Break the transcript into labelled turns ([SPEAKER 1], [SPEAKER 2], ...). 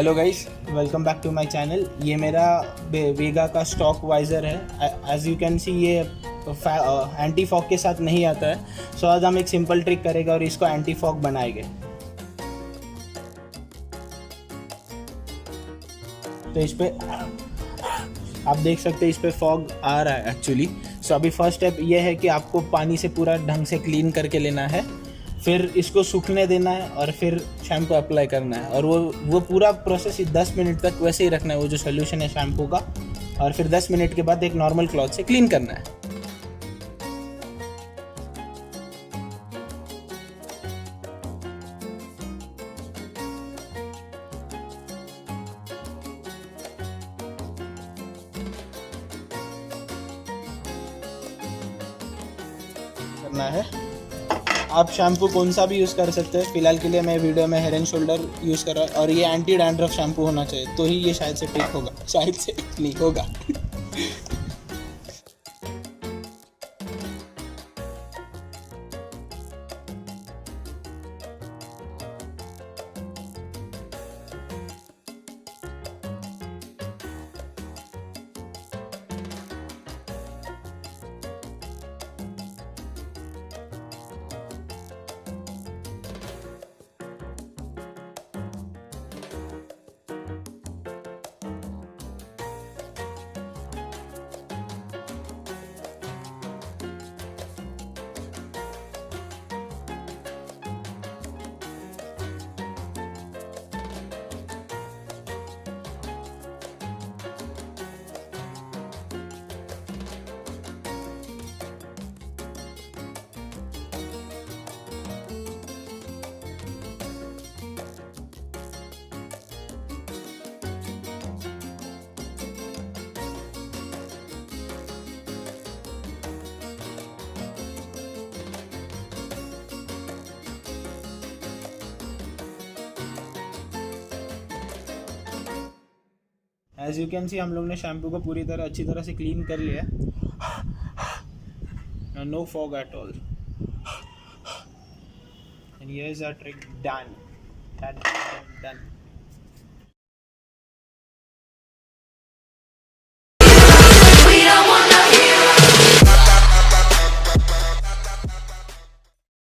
[SPEAKER 1] Hello guys, welcome back to my channel. ये मेरा Vega का स्टॉक वाइज़र है। एज यू कैन सी ये एंटी फॉग के साथ नहीं आता है। सो आज हम एक सिंपल ट्रिक करेंगे और इसको एंटी फॉग बनाएंगे। तो इस पे आप देख सकते हैं, इस पे फॉग आ रहा है एक्चुअली। सो अभी फर्स्ट स्टेप ये है कि आपको पानी से पूरा ढंग से क्लीन करके लेना है, फिर इसको सूखने देना है और फिर शैम्पू अप्लाई करना है। और वो पूरा प्रोसेस 10 मिनट तक वैसे ही रखना है, वो जो सोल्यूशन है शैम्पू का। और फिर 10 मिनट के बाद एक नॉर्मल क्लॉथ से क्लीन करना है। करना है। आप शैम्पू कौन सा भी यूज़ कर सकते हैं। फिलहाल के लिए मैं वीडियो में हेड एंड शोल्डर यूज़ कर रहा हूँ और ये एंटी डैंड्रफ शैम्पू होना चाहिए, तो ही ये शायद से ठीक होगा, शायद से नहीं होगा। एज यू कैन सी हम लोग ने शैम्पू को पूरी तरह अच्छी तरह से क्लीन कर लिया। No fog at all. And here is our trick done.